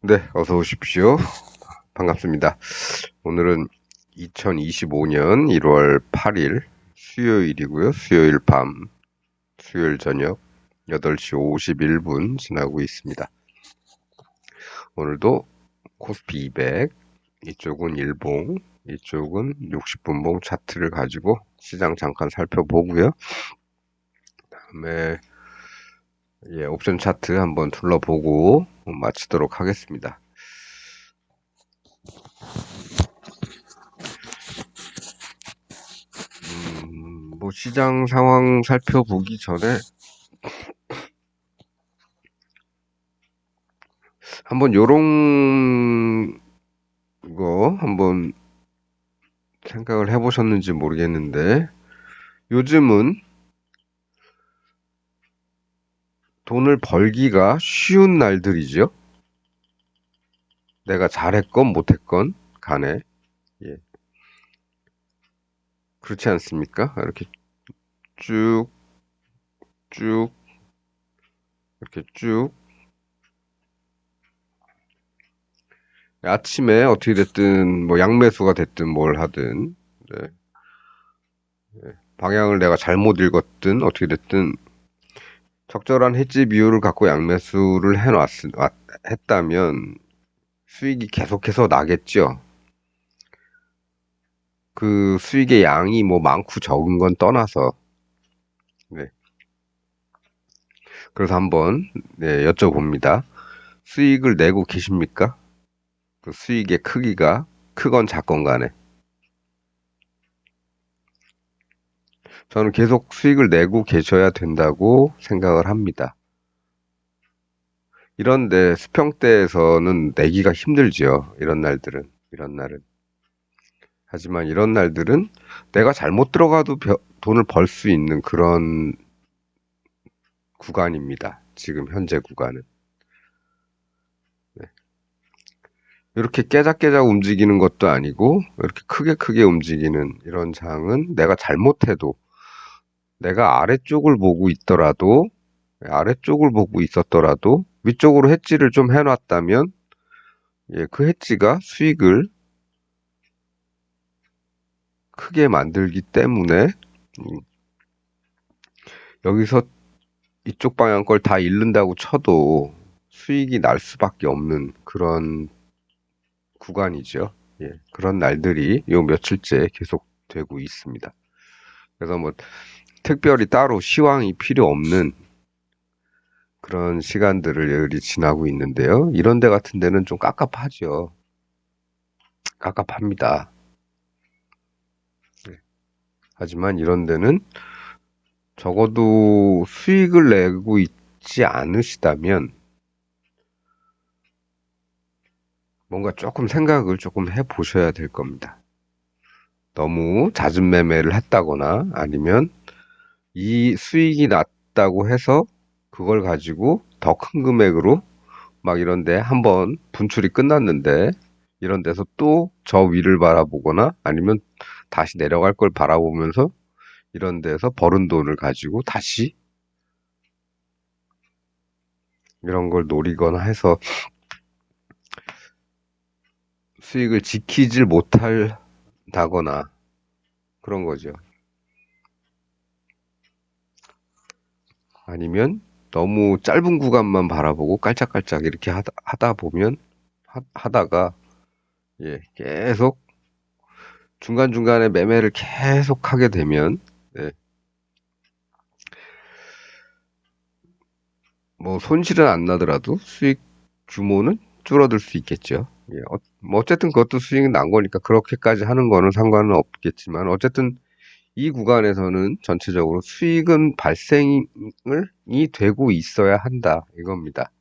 네, 어서 오십시오. 반갑습니다. 오늘은 2025년 1월 8일 수요일이고요. 수요일 밤, 수요일 저녁 8시 51분 지나고 있습니다. 오늘도 코스피 200, 이쪽은 일봉, 이쪽은 60분봉 차트를 가지고 시장 잠깐 살펴보고요. 다음에 옵션 차트 한번 둘러보고 마치도록 하겠습니다. 시장 상황 살펴보기 전에 한번 요런 거 한번 생각을 해보셨는지 모르겠는데 요즘은 돈을 벌기가 쉬운 날들이죠. 내가 잘했건 못했건 간에. 예. 그렇지 않습니까? 이렇게 쭉, 쭉, 이렇게 쭉. 아침에 어떻게 됐든, 뭐, 양매수가 됐든 뭘 하든, 네. 방향을 내가 잘못 읽었든, 어떻게 됐든, 적절한 해지 비율을 갖고 양매수를 했다면, 수익이 계속해서 나겠죠. 그 수익의 양이 뭐 많고 적은 건 떠나서, 네. 그래서 한번, 네, 여쭤봅니다. 수익을 내고 계십니까? 그 수익의 크기가 크건 작건 간에. 저는 계속 수익을 내고 계셔야 된다고 생각을 합니다. 이런데 수평대에서는 내기가 힘들지요. 이런 날들은. 이런 날은. 하지만 이런 날들은 내가 잘못 들어가도 돈을 벌 수 있는 그런 구간입니다. 지금 현재 구간은. 네. 이렇게 깨작깨작 움직이는 것도 아니고 이렇게 크게 크게 움직이는 이런 장은 내가 잘못해도 내가 아래쪽을 보고 있더라도 아래쪽을 보고 있었더라도 위쪽으로 해지를 좀 해놨다면 그 해지가 수익을 크게 만들기 때문에 음, 여기서 이쪽 방향 걸 다 잃는다고 쳐도 수익이 날 수밖에 없는 그런 구간이죠. 예, 그런 날들이 요 며칠째 계속 되고 있습니다. 그래서 뭐 특별히 따로 시황이 필요 없는 그런 시간들을 지나고 있는데요. 이런 데 같은 데는 좀 깝깝하죠. 깝깝합니다. 네. 하지만 이런 데는 적어도 수익을 내고 있지 않으시다면 뭔가 조금 생각을 조금 해 보셔야 될 겁니다. 너무 잦은 매매를 했다거나 아니면 이 수익이 났다고 해서 그걸 가지고 더 큰 금액으로 막 이런데 한번 분출이 끝났는데 이런 데서 또 저 위를 바라보거나 아니면 다시 내려갈 걸 바라보면서 이런 데서 벌은 돈을 가지고 다시 이런 걸 노리거나 해서 수익을 지키질 못한다거나 그런 거죠. 아니면 너무 짧은 구간만 바라보고 깔짝깔짝 이렇게 하다 보면 하다가 계속 중간중간에 매매를 계속 하게 되면 예, 뭐 손실은 안 나더라도 수익 규모는 줄어들 수 있겠죠. 뭐 어쨌든 그것도 수익이 난 거니까 그렇게까지 하는 거는 상관은 없겠지만 어쨌든 이 구간에서는 전체적으로 수익은 발생이 되고 있어야 한다 이겁니다.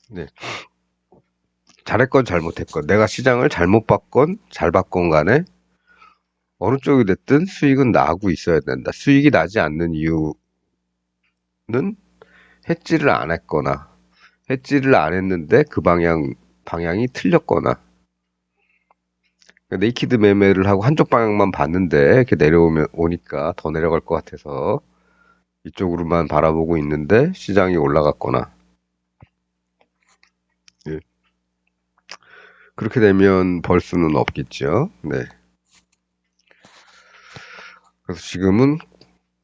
네. 잘했건 잘못했건 내가 시장을 잘못 봤건 잘 봤건 간에 어느 쪽이 됐든 수익은 나고 있어야 된다. 수익이 나지 않는 이유는 해지를 안 했거나 해지를 안 했는데 그 방향이 틀렸거나 네이키드 매매를 하고 한쪽 방향만 봤는데 이렇게 오니까 더 내려갈 것 같아서 이쪽으로만 바라보고 있는데 시장이 올라갔거나 그렇게 되면 벌 수는 없겠죠. 네. 그래서 지금은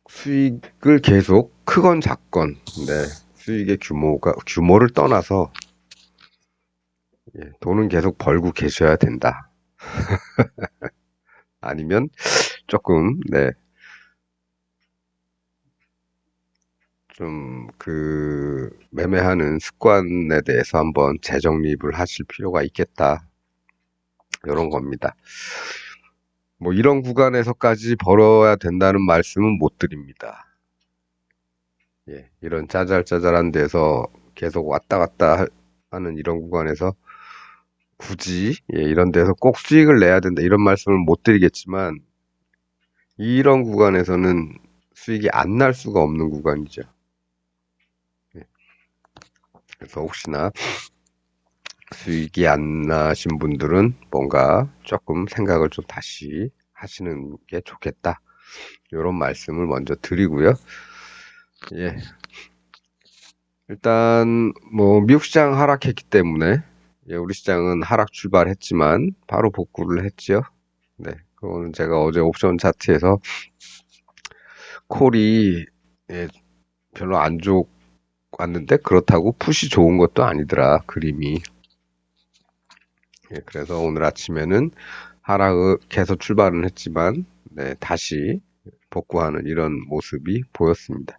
수익을 계속 크건 작건, 네. 수익의 규모를 떠나서, 예, 돈은 계속 벌고 계셔야 된다. 아니면 조금, 네, 좀 매매하는 습관에 대해서 한번 재정립을 하실 필요가 있겠다. 이런 겁니다. 뭐 이런 구간에서까지 벌어야 된다는 말씀은 못 드립니다. 예, 이런 짜잘짜잘한 데서 계속 왔다 갔다 하는 이런 구간에서 굳이, 예, 이런 데서 꼭 수익을 내야 된다 이런 말씀을 못 드리겠지만 이런 구간에서는 수익이 안 날 수가 없는 구간이죠. 예, 그래서 혹시나 수익이 안 나신 분들은 뭔가 조금 생각을 좀 다시 하시는 게 좋겠다. 이런 말씀을 먼저 드리고요. 예, 일단 뭐 미국 시장 하락했기 때문에, 예, 우리 시장은 하락 출발했지만 바로 복구를 했지요. 네, 그거는 제가 어제 옵션 차트에서 콜이, 예, 별로 안 좋았는데 그렇다고 풋이 좋은 것도 아니더라, 그림이. 예, 그래서 오늘 아침에는 하락해서 출발은 했지만, 네, 다시 복구하는 이런 모습이 보였습니다.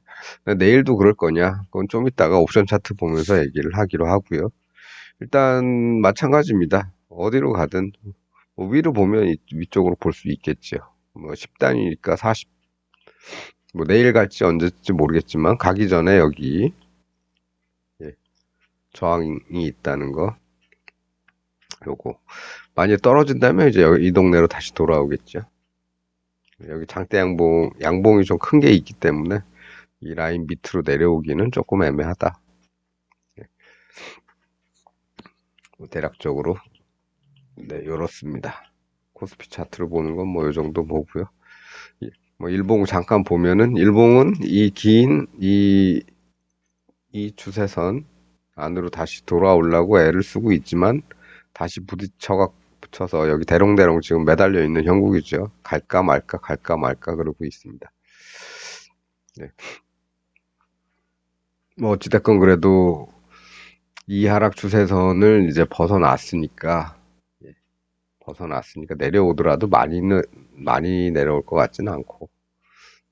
내일도 그럴 거냐? 그건 좀 이따가 옵션 차트 보면서 얘기를 하기로 하고요. 일단 마찬가지입니다. 어디로 가든 뭐 위로 보면 위쪽으로 볼 수 있겠죠. 뭐 10단위니까 40, 뭐 내일 갈지 언제지 모르겠지만 가기 전에 여기, 예, 저항이 있다는 거, 요거 많이 떨어진다면 이제 이 동네로 다시 돌아오겠죠. 여기 장대 양봉이 좀 큰 게 있기 때문에 이 라인 밑으로 내려오기는 조금 애매하다. 뭐 대략적으로, 네, 이렇습니다. 코스피 차트를 보는 건 뭐 이 정도 보고요. 뭐 일봉 잠깐 보면은 일봉은 이 추세선 안으로 다시 돌아오려고 애를 쓰고 있지만 다시 붙여서 여기 대롱대롱 지금 매달려 있는 형국이죠. 갈까 말까 갈까 말까 그러고 있습니다. 네. 뭐 어찌됐건 그래도 이 하락 추세선을 이제 예, 벗어났으니까 내려오더라도 많이 내려올 것 같지는 않고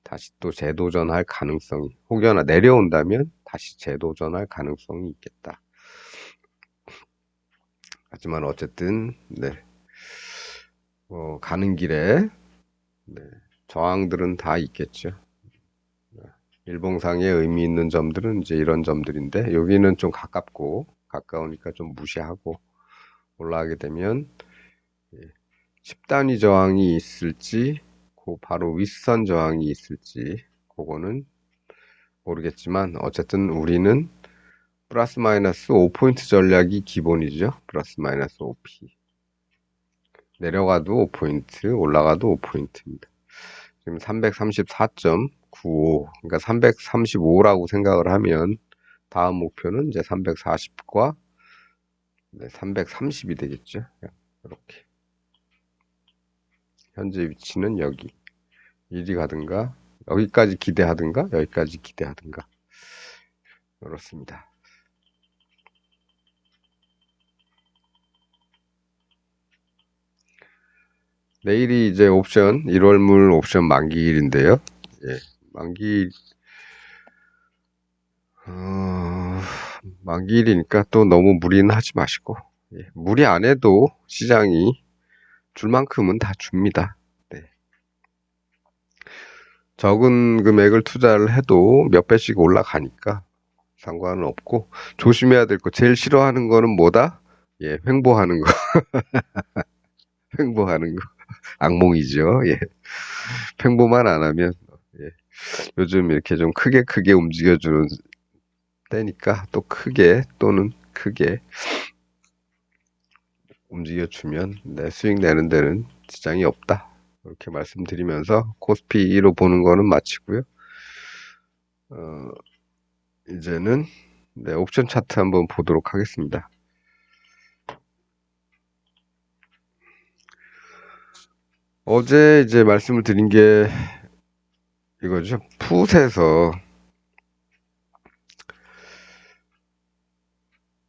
다시 또 재도전할 가능성이, 혹여나 내려온다면 다시 재도전할 가능성이 있겠다. 하지만 어쨌든, 네, 가는 길에, 네, 저항들은 다 있겠죠. 일봉상의 의미 있는 점들은 이제 이런 점들인데 여기는 좀 가까우니까 좀 무시하고 올라가게 되면, 예, 10단위 저항이 있을지, 그 바로 윗선 저항이 있을지, 그거는 모르겠지만, 어쨌든 우리는 플러스 마이너스 5포인트 전략이 기본이죠. 플러스 마이너스 5P. 내려가도 5포인트, 올라가도 5포인트입니다. 지금 334.95, 그러니까 335라고 생각을 하면, 다음 목표는 이제 340과 330이 되겠죠. 이렇게. 현재 위치는 여기. 이리 가든가, 여기까지 기대하든가, 여기까지 기대하든가. 그렇습니다. 내일이 이제 1월물 옵션 만기일인데요. 예, 만기, 어, 만기일이니까 또 너무 무리는 하지 마시고, 예, 무리 안 해도 시장이 줄 만큼은 다 줍니다. 네. 적은 금액을 투자를 해도 몇 배씩 올라가니까 상관은 없고, 조심해야 될 거, 제일 싫어하는 거는 뭐다? 예, 횡보하는 거, 횡보하는 거. 악몽이죠. 예. 횡보만 안 하면, 예. 요즘 이렇게 좀 크게 움직여주는 때니까 또 크게 또는 크게 움직여주면 내 수익 내는 데는 지장이 없다. 이렇게 말씀드리면서 코스피로 보는 거는 마치고요. 어, 이제는, 네, 옵션 차트 한번 보도록 하겠습니다. 어제 이제 말씀을 드린 게 이거죠. 풋에서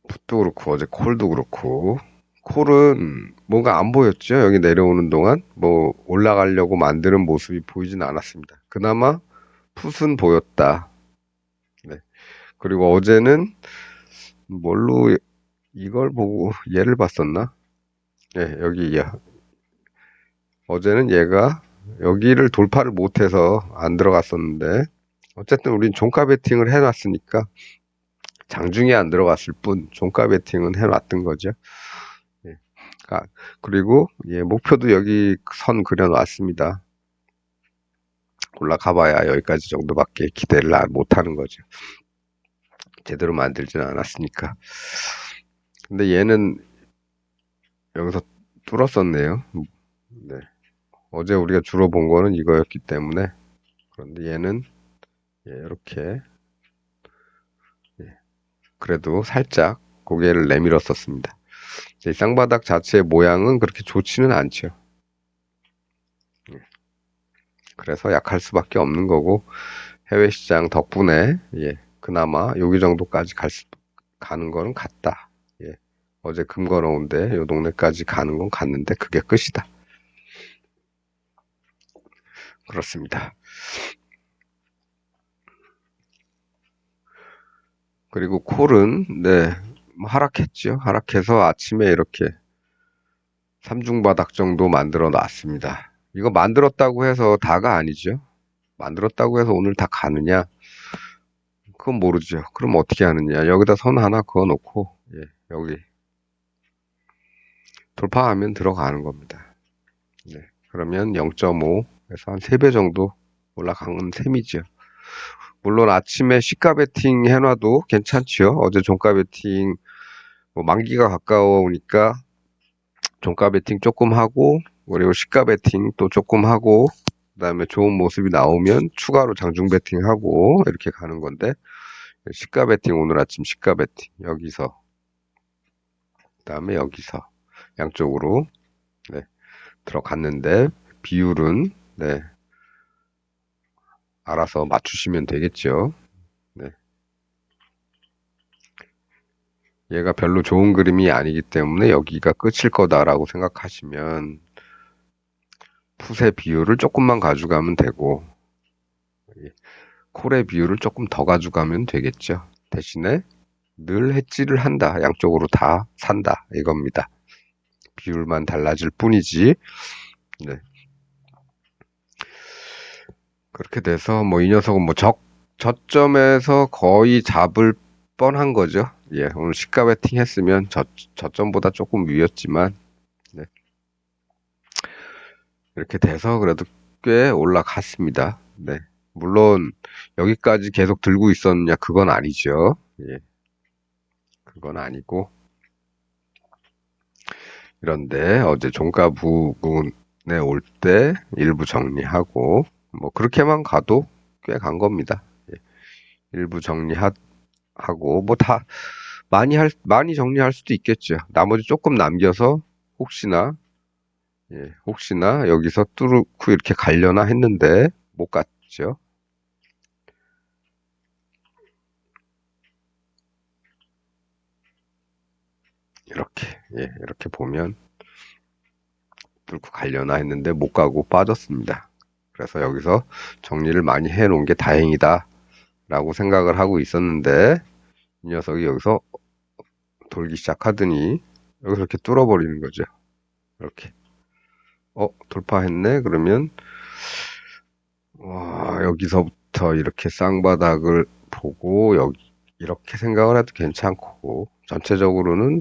풋도 그렇고 어제 콜도 그렇고 콜은 뭔가 안 보였죠. 여기 내려오는 동안 뭐 올라가려고 만드는 모습이 보이진 않았습니다. 그나마 풋은 보였다. 네. 그리고 어제는 뭘로 이걸 보고 얘를 봤었나? 네, 여기 어제는 얘가 여기를 돌파를 못해서 안 들어갔었는데 어쨌든 우린 종가 베팅을 해놨으니까 장중에 안 들어갔을 뿐 종가 베팅은 해놨던 거죠. 예. 그리고 예, 목표도 여기 선 그려놨습니다. 올라가봐야 여기까지 정도밖에 기대를 못하는 거죠. 제대로 만들지는 않았으니까. 근데 얘는 여기서 뚫었었네요. 네. 어제 우리가 주로 본 거는 이거였기 때문에 그런데 얘는 예, 이렇게 예, 그래도 살짝 고개를 내밀었었습니다. 이 쌍바닥 자체의 모양은 그렇게 좋지는 않죠. 예, 그래서 약할 수밖에 없는 거고 해외 시장 덕분에 예, 그나마 여기 정도까지 가는 거는 같다. 예, 어제 금 걸어온데 요 동네까지 가는 건 갔는데 그게 끝이다. 그렇습니다. 그리고 콜은 네, 뭐 하락했죠. 하락해서 아침에 이렇게 삼중바닥 정도 만들어 놨습니다. 이거 만들었다고 해서 다가 아니죠. 만들었다고 해서 오늘 다 가느냐? 그건 모르죠. 그럼 어떻게 하느냐? 여기다 선 하나 그어 놓고 예, 여기 돌파하면 들어가는 겁니다. 네, 그러면 0.5에서 한 3배 정도 올라간 셈이죠. 물론 아침에 시가 베팅 해놔도 괜찮지요. 어제 종가 베팅 뭐 만기가 가까워오니까 종가 베팅 조금 하고 그리고 시가 베팅 또 조금 하고 그다음에 좋은 모습이 나오면 추가로 장중 베팅 하고 이렇게 가는 건데 시가 베팅 오늘 아침 시가 베팅 여기서 그다음에 여기서 양쪽으로 네, 들어갔는데 비율은 네, 알아서 맞추시면 되겠죠. 네, 얘가 별로 좋은 그림이 아니기 때문에 여기가 끝일 거다라고 생각하시면 풋의 비율을 조금만 가져가면 되고 콜의 비율을 조금 더 가져가면 되겠죠. 대신에 늘 해지를 한다. 양쪽으로 다 산다. 이겁니다. 비율만 달라질 뿐이지. 네. 그렇게 돼서 뭐 이 녀석은 뭐 저점에서 거의 잡을 뻔한 거죠. 예, 오늘 시가 베팅 했으면 저점보다 조금 위였지만 네. 이렇게 돼서 그래도 꽤 올라갔습니다. 네. 물론 여기까지 계속 들고 있었느냐 그건 아니죠. 예, 그건 아니고 이런데 어제 종가 부근에 올 때 일부 정리하고 뭐 그렇게만 가도 꽤 간 겁니다. 예, 일부 정리하고 뭐 다 많이 정리할 수도 있겠죠. 나머지 조금 남겨서 혹시나 혹시나 여기서 뚫고 이렇게 가려나 했는데 못 갔죠. 이렇게 이렇게 보면 뚫고 가려나 했는데 못 가고 빠졌습니다. 그래서 여기서 정리를 많이 해놓은 게 다행이다 라고 생각을 하고 있었는데 이 녀석이 여기서 돌기 시작하더니 여기서 이렇게 뚫어버리는 거죠. 이렇게 돌파했네 그러면 와, 여기서부터 이렇게 쌍바닥을 보고 여기 이렇게 생각을 해도 괜찮고 전체적으로는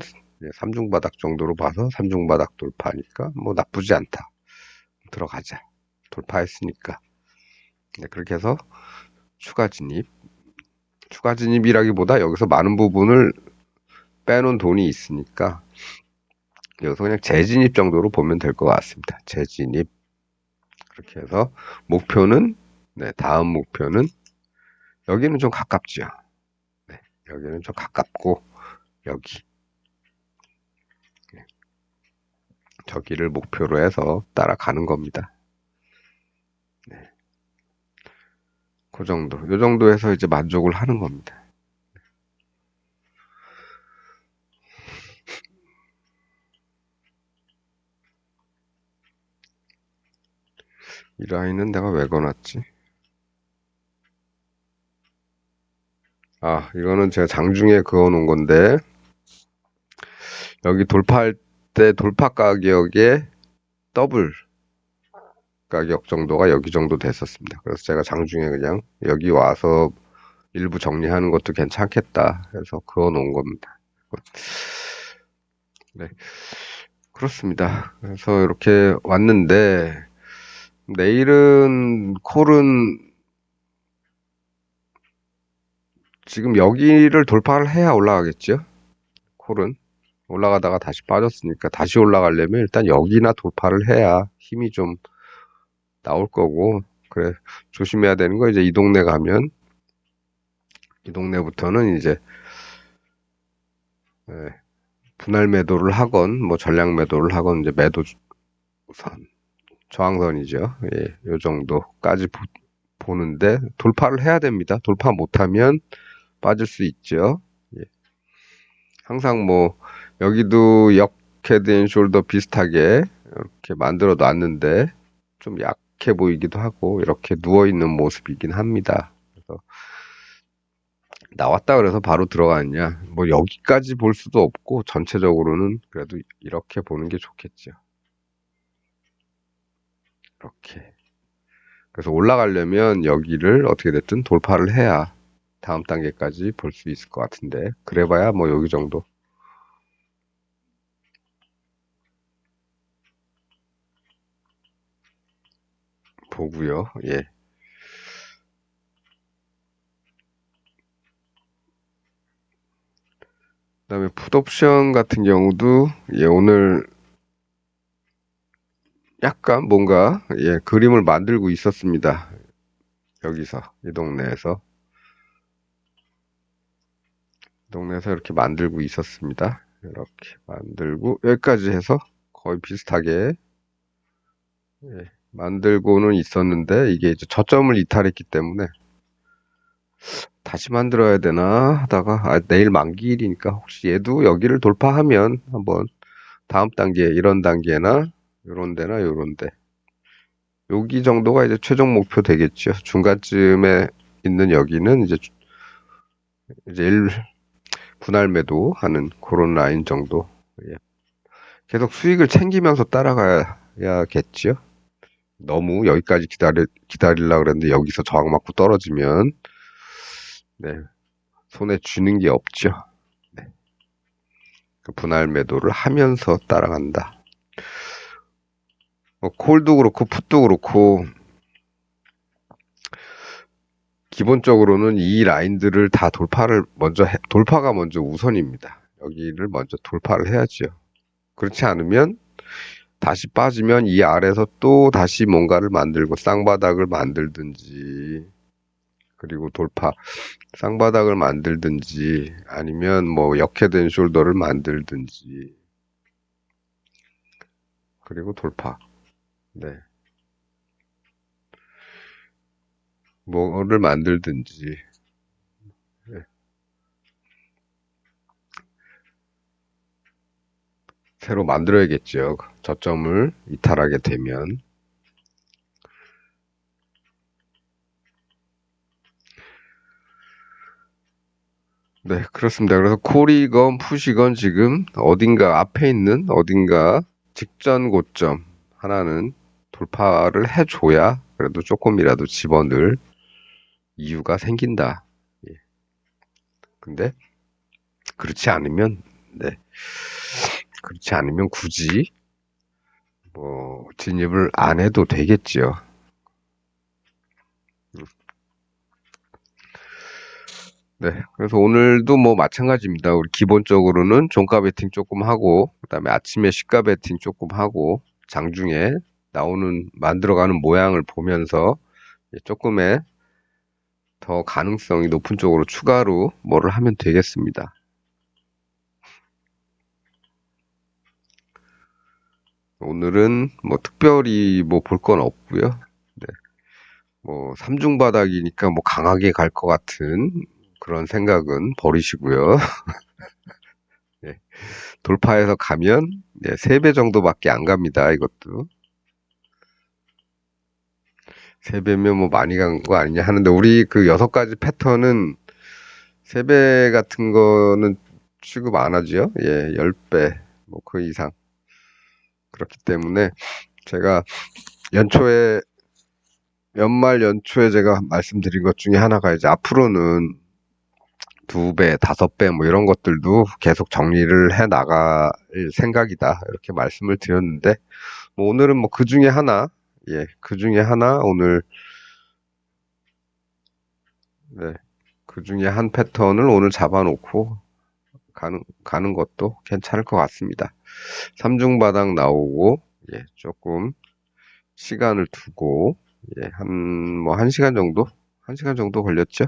삼중바닥 정도로 봐서 삼중바닥 돌파니까 뭐 나쁘지 않다. 들어가자. 돌파했으니까. 네, 그렇게 해서 추가 진입. 추가 진입이라기보다 여기서 많은 부분을 빼놓은 돈이 있으니까 여기서 그냥 재진입 정도로 보면 될 것 같습니다. 재진입. 그렇게 해서 목표는 다음 목표는 여기는 좀 가깝죠. 네, 여기는 좀 가깝고 여기 저기를 목표로 해서 따라가는 겁니다. 네. 그 정도. 요 정도에서 이제 만족을 하는 겁니다. 이 라인은 내가 왜 꺼놨지? 아, 이거는 제가 장중에 그어 놓은 건데, 여기 돌파할 때 돌파 가격에 더블 가격 정도가 여기 정도 됐었습니다. 그래서 제가 장중에 그냥 여기 와서 일부 정리하는 것도 괜찮겠다 해서 그어 놓은 겁니다. 네, 그렇습니다. 그래서 이렇게 왔는데, 내일은 콜은 지금 여기를 돌파를 해야 올라가겠죠? 콜은. 올라가다가 다시 빠졌으니까 다시 올라가려면 일단 여기나 돌파를 해야 힘이 좀 나올 거고, 그래, 조심해야 되는 거 이제 이 동네 가면, 이 동네부터는 이제, 예, 분할 매도를 하건, 뭐 전량 매도를 하건, 이제 매도선, 저항선이죠. 예, 요 정도까지 보는데, 돌파를 해야 됩니다. 돌파 못하면 빠질 수 있죠. 예. 항상 뭐, 여기도 역 헤드 앤 숄더 비슷하게 이렇게 만들어 놨는데, 좀 약해 보이기도 하고, 이렇게 누워있는 모습이긴 합니다. 그래서 나왔다 그래서 바로 들어가느냐? 뭐 여기까지 볼 수도 없고 전체적으로는 그래도 이렇게 보는 게 좋겠죠. 이렇게. 그래서 올라가려면 여기를 어떻게 됐든 돌파를 해야 다음 단계까지 볼 수 있을 것 같은데 그래봐야 뭐 여기 정도 보고요. 예. 그다음에 풋옵션 같은 경우도 예, 오늘 약간 뭔가 예, 그림을 만들고 있었습니다. 여기서 이 동네에서 이렇게 만들고 있었습니다. 이렇게 만들고 여기까지 해서 거의 비슷하게 예, 만들고는 있었는데 이게 이제 저점을 이탈했기 때문에 다시 만들어야 되나 하다가 내일 만기일이니까 혹시 얘도 여기를 돌파하면 한번 다음 단계 이런 단계나 요런 데나 요런 데 여기 정도가 이제 최종 목표 되겠죠. 중간쯤에 있는 여기는 이제 분할 매도 하는 그런 라인 정도. 예. 계속 수익을 챙기면서 따라가야겠지요. 너무 여기까지 기다리려고 그랬는데 여기서 저항 맞고 떨어지면 네, 손에 쥐는 게 없죠. 네, 그 분할 매도를 하면서 따라간다. 콜도 그렇고 풋도 그렇고 기본적으로는 이 라인들을 다 돌파가 먼저 우선입니다. 여기를 먼저 돌파를 해야지요. 그렇지 않으면 다시 빠지면 이 아래에서 또 다시 뭔가를 만들고 쌍바닥을 만들든지 그리고 쌍바닥을 만들든지 아니면 뭐 역해된 숄더를 만들든지 그리고 돌파. 네. 뭐를 만들든지 네. 새로 만들어야겠죠. 저점을 이탈하게 되면. 네, 그렇습니다. 그래서 콜이건 푸시건 지금 어딘가 앞에 있는 어딘가 직전 고점 하나는 돌파를 해줘야 그래도 조금이라도 집어넣을 이유가 생긴다. 예. 근데 그렇지 않으면 네, 그렇지 않으면 굳이 뭐 진입을 안 해도 되겠지요. 네, 그래서 오늘도 뭐 마찬가지입니다. 우리 기본적으로는 종가 베팅 조금 하고, 그다음에 아침에 시가 베팅 조금 하고, 장중에 만들어가는 모양을 보면서 조금의 더 가능성이 높은 쪽으로 추가로 뭐를 하면 되겠습니다. 오늘은 뭐 특별히 뭐 볼 건 없고요. 네. 뭐 삼중바닥이니까 뭐 강하게 갈 것 같은 그런 생각은 버리시고요. 네. 돌파해서 가면 네, 3배 정도밖에 안 갑니다. 이것도. 3배면 뭐 많이 간 거 아니냐 하는데 우리 그 6가지 패턴은 3배 같은 거는 취급 안 하죠. 예, 10배 뭐 그 이상. 그렇기 때문에 제가 연초에 연말 연초에 제가 말씀드린 것 중에 하나가 이제 앞으로는 2배, 5배 뭐 이런 것들도 계속 정리를 해 나갈 생각이다. 이렇게 말씀을 드렸는데 뭐 오늘은 뭐 그 중에 하나, 예, 그 중에 하나 오늘 네, 그 중에 한 패턴을 오늘 잡아놓고 가는 것도 괜찮을 것 같습니다. 삼중바닥 나오고 예, 조금 시간을 두고 예, 뭐 1시간 정도? 1시간 정도 걸렸죠?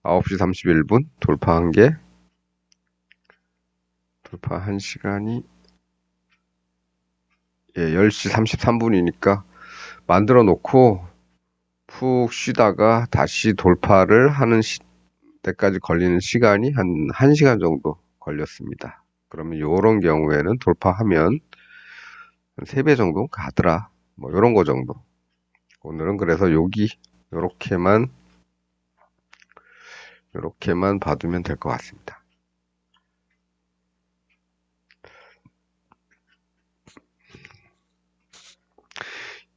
9시 31분 돌파한 게 돌파 1시간이 예, 10시 33분이니까 만들어 놓고 푹 쉬다가 다시 돌파를 하는 때까지 걸리는 시간이 한 1시간 정도 걸렸습니다. 그러면 요런 경우에는 돌파하면 한 3배 정도 가더라. 뭐 요런 거 정도. 오늘은 그래서 여기 요렇게만 봐두면 될 것 같습니다.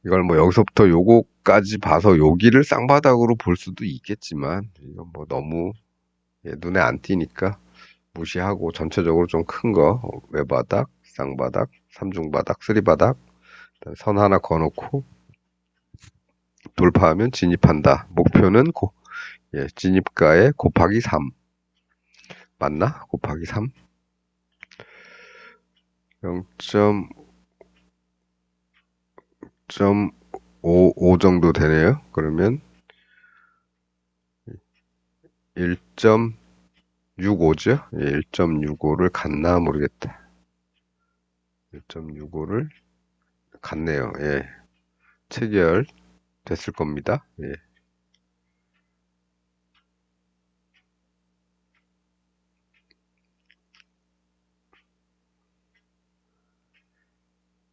이걸 뭐 여기서부터 요거까지 봐서 여기를 쌍바닥으로 볼 수도 있겠지만 이건 뭐 너무 눈에 안 띄니까 무시하고 전체적으로 좀 큰 거 외바닥, 쌍바닥, 삼중바닥, 쓰리바닥 선 하나 그어놓고 돌파하면 진입한다. 목표는 진입가에 곱하기 3 맞나? 곱하기 3 0.55 정도 되네요. 그러면 1.65죠? 예, 1.65를 갔나 모르겠다. 1.65를 갔네요. 예. 체결 됐을 겁니다. 예.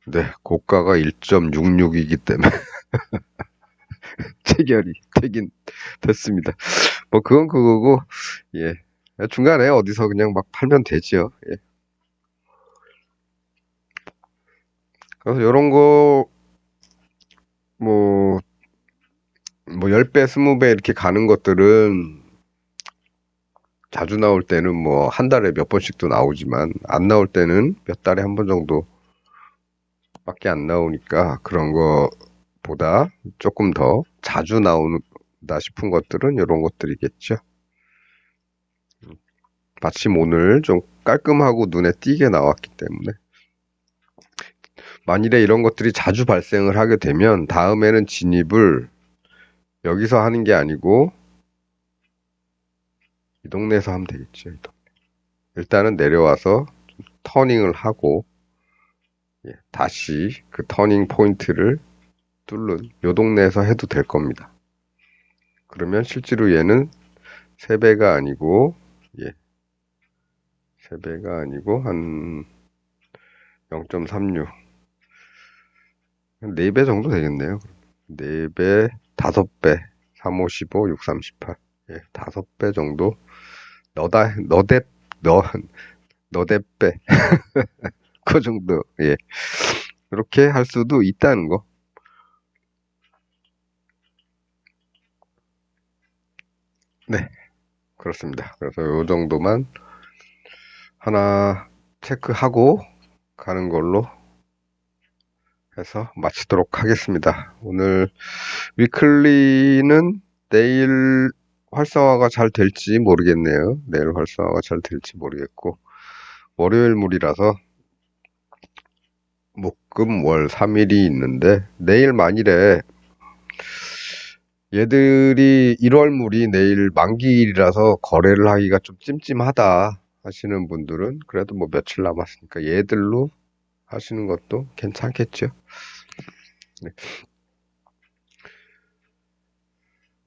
네, 고가가 1.66이기 때문에 체결이 되긴 됐습니다. 뭐 그건 그거고 예. 중간에 어디서 그냥 막 팔면 되지요. 예. 그래서 요런 거 뭐 10배, 20배 이렇게 가는 것들은 자주 나올 때는 뭐 한 달에 몇 번씩도 나오지만 안 나올 때는 몇 달에 한 번 정도 밖에 안 나오니까 그런 거보다 조금 더 자주 나온다 싶은 것들은 이런 것들이겠죠. 마침 오늘 좀 깔끔하고 눈에 띄게 나왔기 때문에 만일에 이런 것들이 자주 발생을 하게 되면 다음에는 진입을 여기서 하는 게 아니고 이 동네에서 하면 되겠죠. 일단은 내려와서 터닝을 하고 다시 그 터닝 포인트를 뚫는 요 동네에서 해도 될 겁니다. 그러면 실제로 얘는 3배가 아니고 예, 3배가 아니고 한 0.36, 4배 정도 되겠네요. 4배, 5배, 3, 5, 15, 6, 3, 18. 예, 5배 정도. 너댓, 너, 너댓배. 그 정도. 예. 이렇게 할 수도 있다는 거. 네. 그렇습니다. 그래서 요 정도만 하나 체크하고 가는 걸로 해서 마치도록 하겠습니다. 오늘 위클리는 내일 활성화가 잘 될지 모르겠네요. 내일 활성화가 잘 될지 모르겠고 월요일물이라서 목금 월 3일이 있는데 내일 만일에 얘들이 1월물이 내일 만기일이라서 거래를 하기가 좀 찜찜하다 하시는 분들은 그래도 뭐 며칠 남았으니까 얘들로 하시는 것도 괜찮겠죠. 네.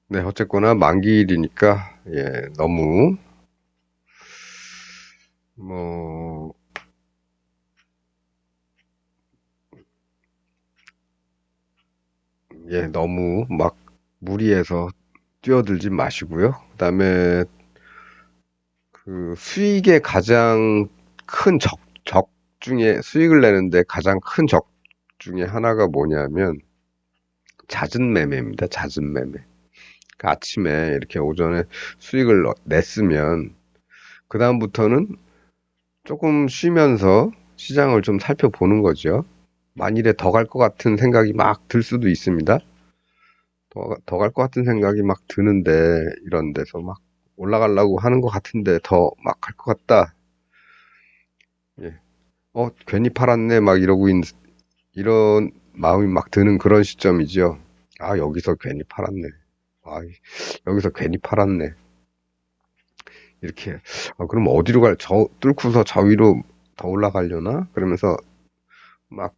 네, 어쨌거나 만기일이니까, 예, 너무, 뭐, 예, 너무 막 무리해서 뛰어들지 마시고요. 그다음에 그 수익의 가장 큰 적 중에 수익을 내는데 가장 큰 적 중에 하나가 뭐냐면 잦은 매매입니다. 잦은 매매. 그러니까 아침에 이렇게 오전에 수익을 냈으면 그다음부터는 조금 쉬면서 시장을 좀 살펴보는 거죠. 만일에 더 갈 것 같은 생각이 막 들 수도 있습니다. 더 갈 것 같은 생각이 막 드는데 이런 데서 막 올라가려고 하는 것 같은데 더 막 갈 것 같다. 예. 괜히 팔았네 막 이런 마음이 막 드는 그런 시점이죠. 아, 여기서 괜히 팔았네. 아, 여기서 괜히 팔았네. 이렇게. 그럼 어디로 뚫고서 저 위로 더 올라가려나? 그러면서 막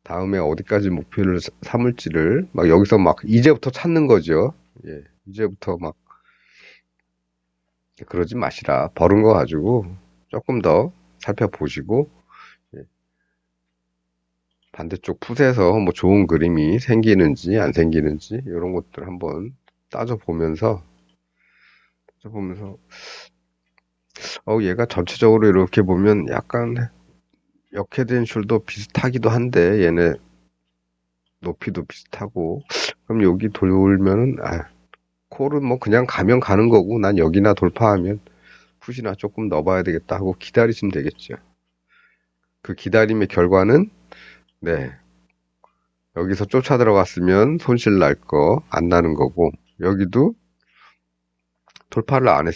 다음에 어디까지 목표를 삼을지를 막 여기서 막 이제부터 찾는 거죠. 예. 이제부터 막 그러지 마시라. 버는 거 가지고 조금 더 살펴보시고 예, 반대쪽 풋에서 뭐 좋은 그림이 생기는지 안 생기는지 이런 것들 한번 따져보면서 따져보면서 얘가 전체적으로 이렇게 보면 약간 역헤드앤 숄더 비슷하기도 한데 얘네 높이도 비슷하고 그럼 여기 돌면은 콜은 뭐 그냥 가면 가는 거고 난 여기나 돌파하면 풋이나 조금 넣어봐야 되겠다 하고 기다리시면 되겠죠. 그 기다림의 결과는 네, 여기서 쫓아 들어갔으면 손실 날 거 안 나는 거고 여기도 돌파를 안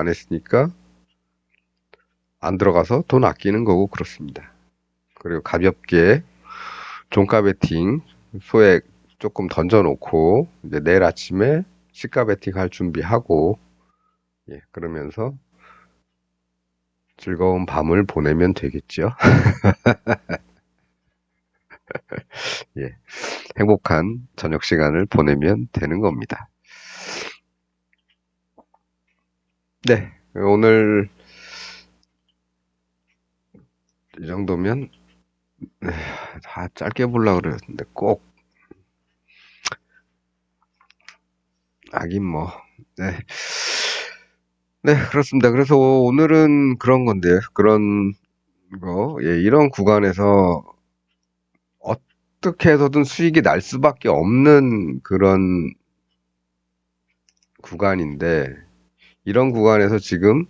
했으니까 안 들어가서 돈 아끼는 거고 그렇습니다. 그리고 가볍게 종가 베팅 소액 조금 던져놓고 이제 내일 아침에 시가 베팅 할 준비하고 예, 그러면서 즐거운 밤을 보내면 되겠죠. 예, 행복한 저녁 시간을 보내면 되는 겁니다. 네, 오늘 이 정도면 다 짧게 보려고 그랬는데 꼭 하긴 뭐 네. 네, 그렇습니다. 그래서 오늘은 그런 건데요. 그런 거, 예, 이런 구간에서 어떻게 해서든 수익이 날 수밖에 없는 그런 구간인데, 이런 구간에서 지금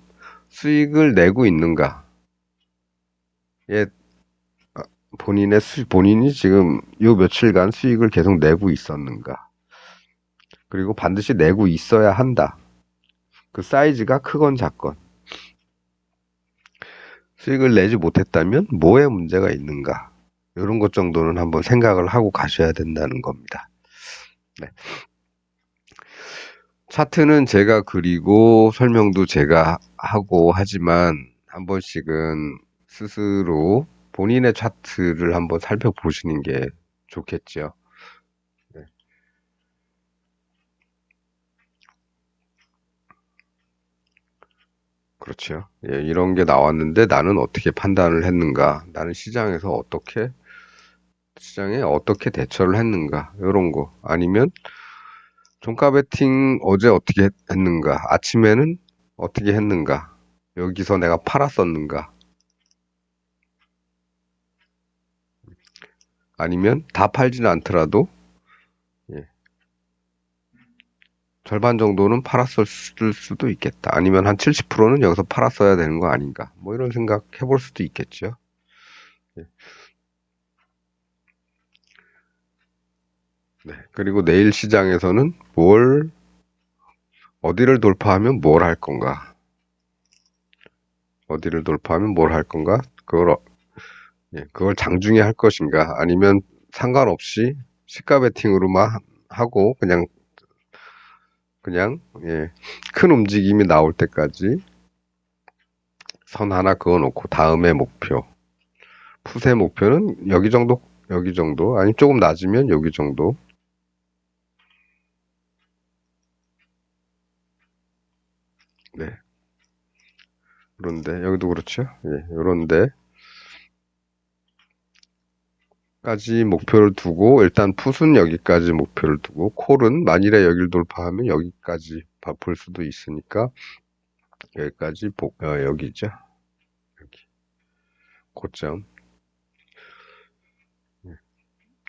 수익을 내고 있는가? 예, 본인이 지금 요 며칠간 수익을 계속 내고 있었는가? 그리고 반드시 내고 있어야 한다. 그 사이즈가 크건 작건. 수익을 내지 못했다면 뭐에 문제가 있는가? 이런 것 정도는 한번 생각을 하고 가셔야 된다는 겁니다. 네. 차트는 제가 그리고 설명도 제가 하고 하지만 한 번씩은 스스로 본인의 차트를 한번 살펴보시는 게 좋겠죠. 네. 그렇죠. 예, 이런 게 나왔는데 나는 어떻게 판단을 했는가? 나는 시장에 어떻게 대처를 했는가? 이런 거. 아니면 종가 베팅 어제 어떻게 했는가? 아침에는 어떻게 했는가? 여기서 내가 팔았었는가? 아니면 다 팔지는 않더라도 예, 절반 정도는 팔았을 수도 있겠다. 아니면 한 70%는 여기서 팔았어야 되는 거 아닌가? 뭐 이런 생각 해볼 수도 있겠죠. 예, 네. 그리고 내일 시장에서는 어디를 돌파하면 뭘 할 건가? 어디를 돌파하면 뭘 할 건가? 그걸 장중에 할 것인가? 아니면 상관없이 시가 베팅으로만 하고 그냥 큰 움직임이 나올 때까지 선 하나 그어놓고 다음에 목표 풋의 목표는 여기 정도, 여기 정도, 아니 조금 낮으면 여기 정도. 네. 그런데 여기도 그렇죠. 예, 요런데 까지 목표를 두고 일단 풋은 여기까지 목표를 두고 콜은 만일에 여기를 돌파하면 여기까지 볼 수도 있으니까 여기까지 여기죠. 여기 고점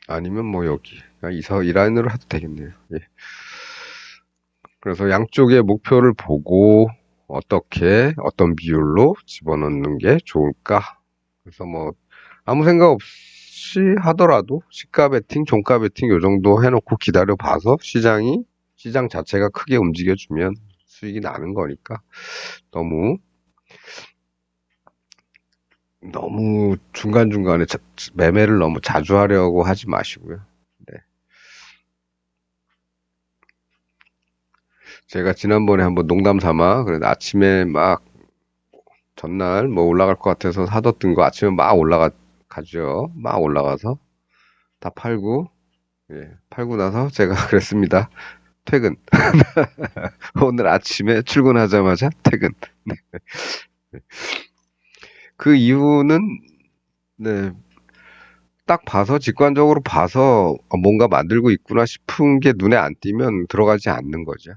아니면 뭐 여기 이 라인으로 해도 되겠네요. 예. 그래서 양쪽의 목표를 보고 어떻게 어떤 비율로 집어넣는 게 좋을까? 그래서 뭐 아무 생각 없이 하더라도 시가 베팅, 종가 베팅 요 정도 해놓고 기다려 봐서 시장 자체가 크게 움직여주면 수익이 나는 거니까 너무 너무 중간중간에 매매를 너무 자주 하려고 하지 마시고요. 네. 제가 지난번에 한번 농담 삼아 그래 아침에 막 전날 뭐 올라갈 것 같아서 사뒀던 거 아침에 막 가죠. 막 올라가서 다 팔고 예, 팔고 나서 제가 그랬습니다. 퇴근. 오늘 아침에 출근하자마자 퇴근. 그 이유는 네, 딱 봐서 직관적으로 봐서 뭔가 만들고 있구나 싶은 게 눈에 안 띄면 들어가지 않는 거죠.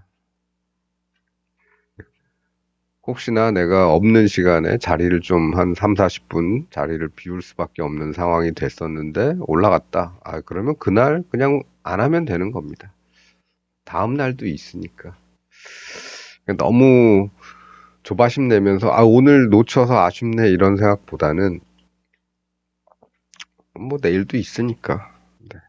혹시나 내가 없는 시간에 자리를 좀 한 3, 40분 자리를 비울 수밖에 없는 상황이 됐었는데 올라갔다. 아, 그러면 그날 그냥 안 하면 되는 겁니다. 다음 날도 있으니까. 너무 조바심 내면서 아, 오늘 놓쳐서 아쉽네 이런 생각보다는 뭐 내일도 있으니까. 네.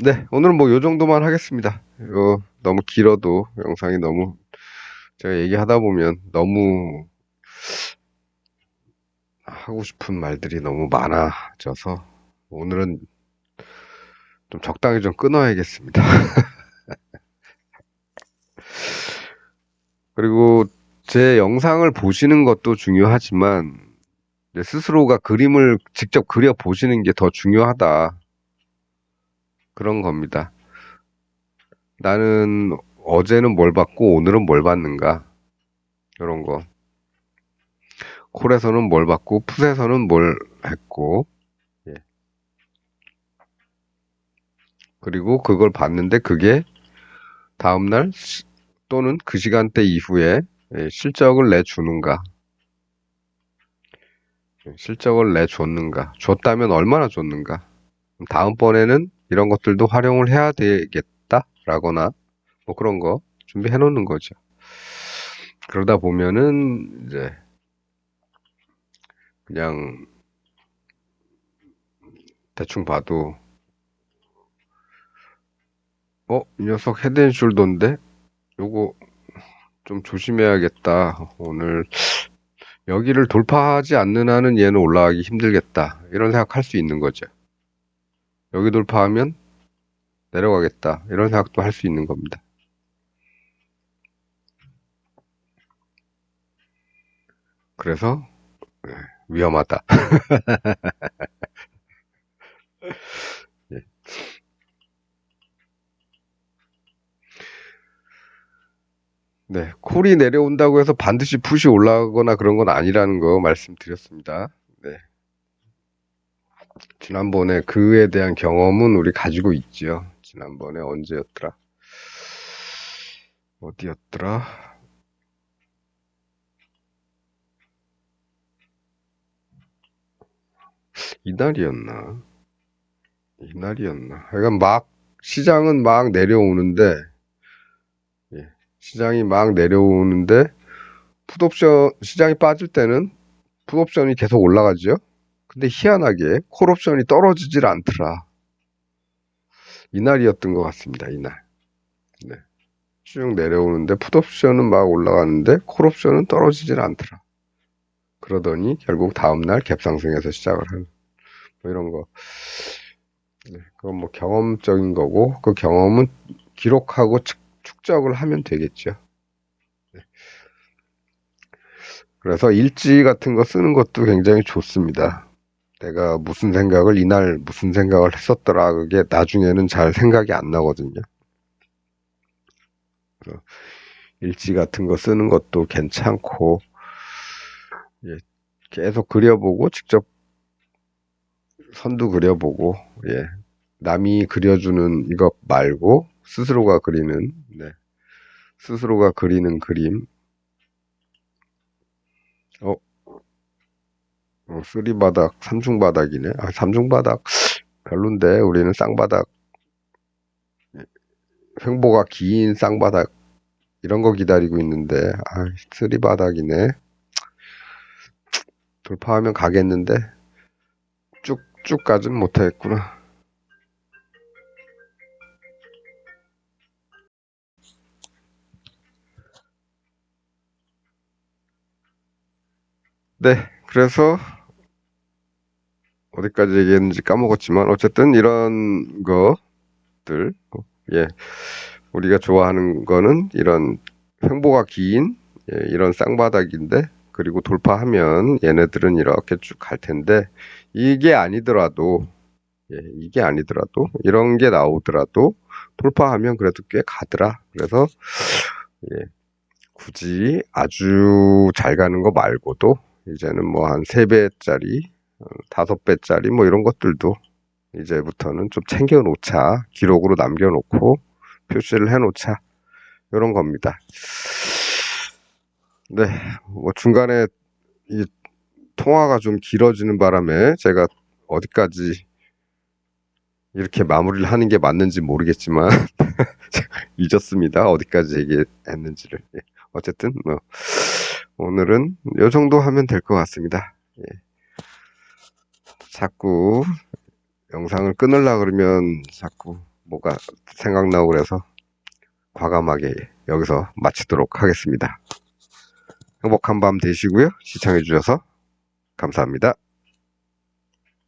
네, 오늘은 뭐 요 정도만 하겠습니다. 너무 길어도 영상이 너무 제가 얘기하다 보면 너무 하고 싶은 말들이 너무 많아져서 오늘은 좀 적당히 좀 끊어야겠습니다. 그리고 제 영상을 보시는 것도 중요하지만 내 스스로가 그림을 직접 그려 보시는 게 더 중요하다. 그런 겁니다. 나는 어제는 뭘 봤고 오늘은 뭘 봤는가? 이런 거. 콜에서는 뭘 봤고 풋에서는 뭘 했고 예. 그리고 그걸 봤는데 그게 다음날 또는 그 시간대 이후에 실적을 내주는가? 실적을 내줬는가? 줬다면 얼마나 줬는가? 다음번에는 이런 것들도 활용을 해야 되겠다라거나 뭐 그런 거 준비해 놓는 거죠. 그러다 보면은 이제 그냥 대충 봐도 이 녀석 헤드앤숄더인데 요거 좀 조심해야겠다. 오늘 여기를 돌파하지 않는 한은 얘는 올라가기 힘들겠다. 이런 생각할 수 있는 거죠. 여기 돌파하면 내려가겠다. 이런 생각도 할 수 있는 겁니다. 그래서 위험하다. 예. 네, 콜이 내려온다고 해서 반드시 풋이 올라가거나 그런 건 아니라는 거 말씀드렸습니다. 네, 지난번에 그에 대한 경험은 우리 가지고 있죠. 지난번에 언제였더라? 어디였더라? 이날이었나? 이날이었나? 하여간 시장은 막 내려오는데, 예, 시장이 막 내려오는데, 시장이 빠질 때는 풋옵션이 계속 올라가죠? 근데 희한하게 콜옵션이 떨어지질 않더라. 이날이었던 것 같습니다, 이날. 네. 쭉 내려오는데 풋옵션은 막 올라가는데 콜옵션은 떨어지질 않더라. 그러더니 결국 다음날 갭상승해서 시작을 하는 뭐 이런 거. 네, 그건 뭐 경험적인 거고 그 경험은 기록하고 축적을 하면 되겠죠. 그래서 일지 같은 거 쓰는 것도 굉장히 좋습니다. 내가 무슨 생각을 이날 무슨 생각을 했었더라. 그게 나중에는 잘 생각이 안 나거든요. 그래서 일지 같은 거 쓰는 것도 괜찮고, 예, 계속 그려보고 직접 선도 그려보고, 예, 남이 그려주는 이것 말고 스스로가 그리는, 네, 스스로가 그리는 그림. 어, 쓰리바닥, 삼중바닥이네. 아, 삼중바닥 별론데 우리는 쌍바닥, 횡보가 긴 쌍바닥 이런 거 기다리고 있는데, 아, 쓰리바닥이네. 돌파하면 가겠는데 쭉쭉 가진 못하겠구나. 네, 그래서 어디까지 얘기했는지 까먹었지만 어쨌든 이런 것들, 예, 우리가 좋아하는 거는 이런 횡보가 긴, 예, 이런 쌍바닥인데, 그리고 돌파하면 얘네들은 이렇게 쭉 갈 텐데, 이게 아니더라도, 예, 이게 아니더라도 이런 게 나오더라도 돌파하면 그래도 꽤 가더라. 그래서 예, 굳이 아주 잘 가는 거 말고도 이제는 뭐 한 3배짜리, 5배짜리 뭐 이런 것들도 이제부터는 좀 챙겨 놓자. 기록으로 남겨 놓고 표시를 해 놓자. 이런 겁니다. 네, 뭐 중간에 이 통화가 좀 길어지는 바람에 제가 어디까지 이렇게 마무리를 하는 게 맞는지 모르겠지만 잊었습니다. 어디까지 얘기했는지를. 예. 어쨌든 뭐 오늘은 이 정도 하면 될 것 같습니다. 예. 자꾸 영상을 끊으려 그러면 자꾸 뭐가 생각나고 그래서 과감하게 여기서 마치도록 하겠습니다. 행복한 밤 되시고요. 시청해 주셔서 감사합니다.